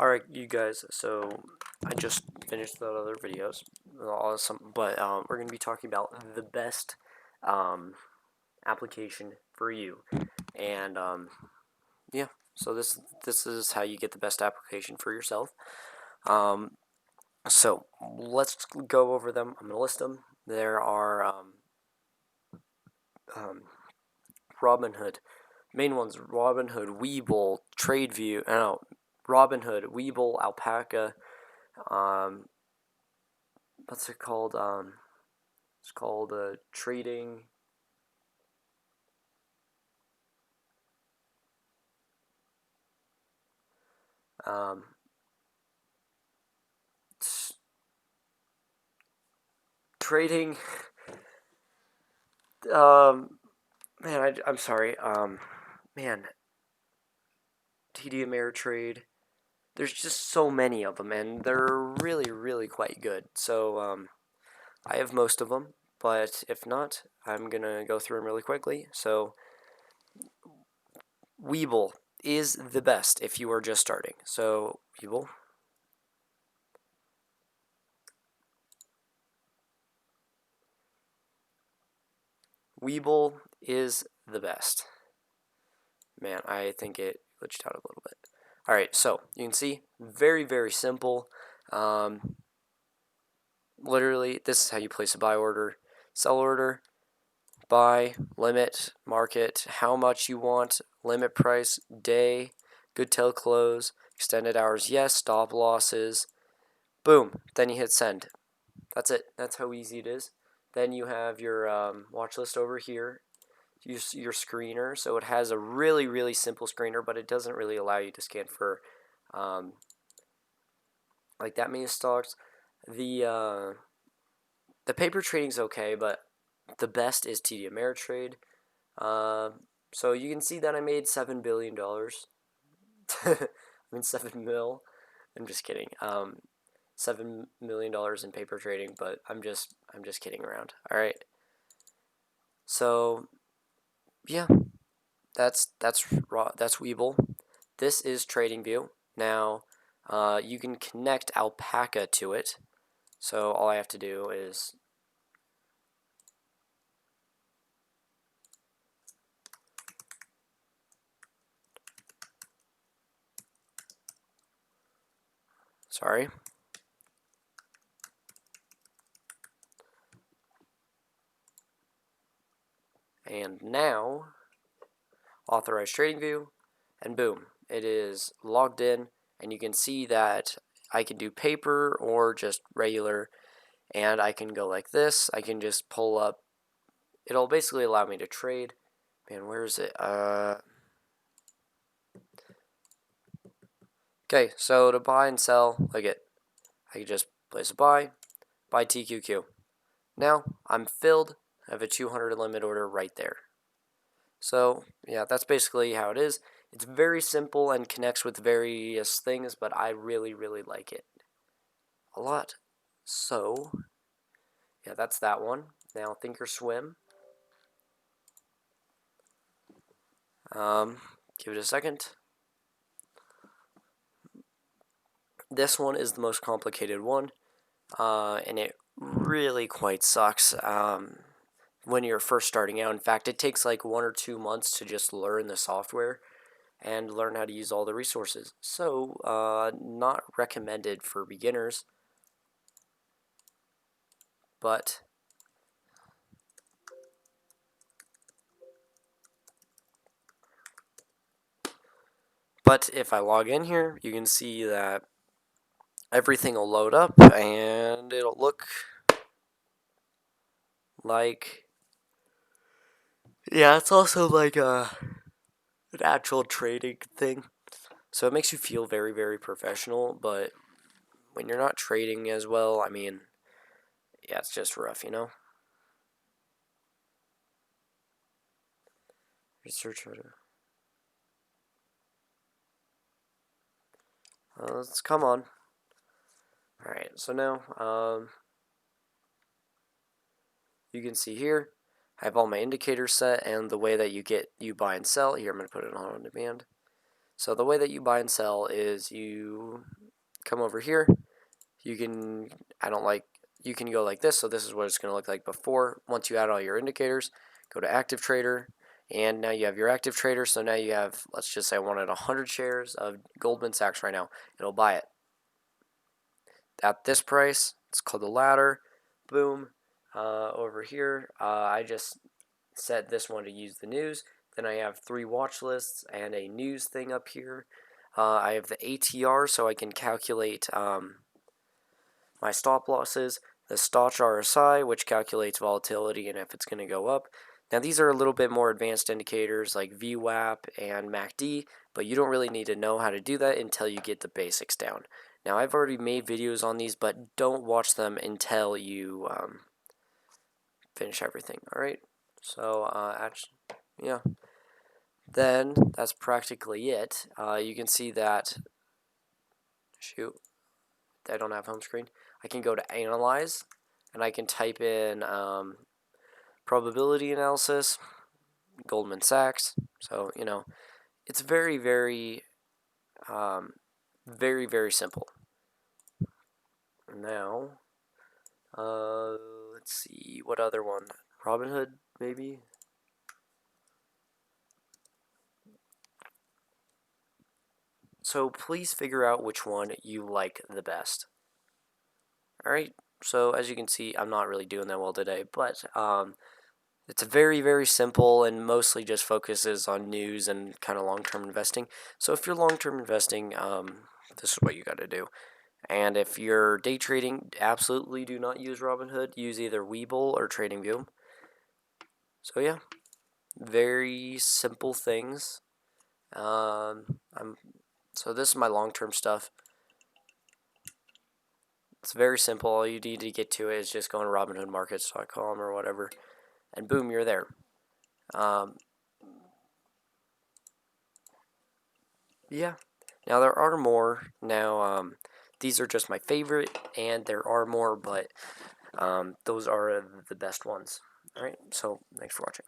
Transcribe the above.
Alright, you guys, so I just finished the other videos, but we're going to be talking about the best application for you. And yeah, so this is how you get the best application for yourself. So let's go over them. I'm going to list them. There are Robinhood. Main ones: Robinhood, Webull, TradingView. No, Robinhood, Webull, Alpaca. What's it called? It's called trading. Um, Trading. Man, I'm sorry. Man, TD Ameritrade. There's just so many of them, and they're really, really quite good. So, I have most of them, but if not, I'm gonna go through them really quickly. So, Webull is the best if you are just starting. So, Webull is the best. Man, I think it glitched out a little bit. Alright, so you can see, very, very simple. Literally, this is how you place a buy order, sell order, buy, limit, market, how much you want, limit price, day, good till close, extended hours, yes, stop losses. Boom, then you hit send. That's it. That's how easy it is. Then you have your watch list over here. Use your screener. So it has a really, really simple screener, but it doesn't really allow you to scan for like that many stocks. The paper trading's okay, but the best is TD Ameritrade. So you can see that I made $7 billion. I mean 7 mil. I'm just kidding. $7 million in paper trading, but I'm just kidding around. All right. So yeah, that's Webull. This is TradingView. Now, you can connect Alpaca to it. So all I have to do is sorry. And now, authorize TradingView, and boom, it is logged in, and you can see that I can do paper or just regular, and I can go like this. I can just pull up. It'll basically allow me to trade. Man, where is it? Okay, so to buy and sell, I can just place a buy TQQ. Now I'm filled. I have a 200 limit order right there. So yeah, that's basically how it is. It's very simple and connects with various things, but I really, really like it a lot. So yeah, that's that one. Now ThinkSwim. Give it a second. This one is the most complicated one, and it really quite sucks when you're first starting out. In fact, it takes like 1 or 2 months to just learn the software and learn how to use all the resources. So, not recommended for beginners, but if I log in here, you can see that everything will load up and it'll look like, yeah, it's also like an actual trading thing. So it makes you feel very, very professional, but when you're not trading as well, I mean, yeah, it's just rough, you know? Research how to... let's come on. Alright, so now, you can see here, I have all my indicators set and the way that you buy and sell. Here, I'm going to put it on demand. So the way that you buy and sell is you come over here. You can, you can go like this. So this is what it's going to look like before. Once you add all your indicators, go to active trader. And now you have your active trader. So now you have, let's just say I wanted 100 shares of Goldman Sachs right now. It'll buy it at this price. It's called the ladder. Boom. Over here, I just set this one to use the news. Then I have 3 watch lists and a news thing up here. I have the ATR, so I can calculate my stop losses. The Stoch RSI, which calculates volatility and if it's going to go up. Now these are a little bit more advanced indicators like VWAP and MACD, but you don't really need to know how to do that until you get the basics down. Now I've already made videos on these, but don't watch them until you finish everything. All right. So actually, yeah. Then that's practically it. You can see that. Shoot, I don't have home screen. I can go to analyze, and I can type in probability analysis, Goldman Sachs. So it's very, very, very, very simple. Now, let's see, what other one? Robinhood, maybe. So please figure out which one you like the best. All right. So as you can see, I'm not really doing that well today, but it's very, very simple and mostly just focuses on news and kind of long-term investing. So if you're long-term investing, this is what you got to do. And if you're day trading, absolutely do not use Robinhood. Use either Webull or TradingView. So yeah, very simple things. So this is my long-term stuff. It's very simple. All you need to get to it is just go on robinhoodmarkets.com or whatever, and boom, you're there. Yeah. Now there are more. Now these are just my favorite, and there are more, but those are the best ones. All right. So thanks for watching.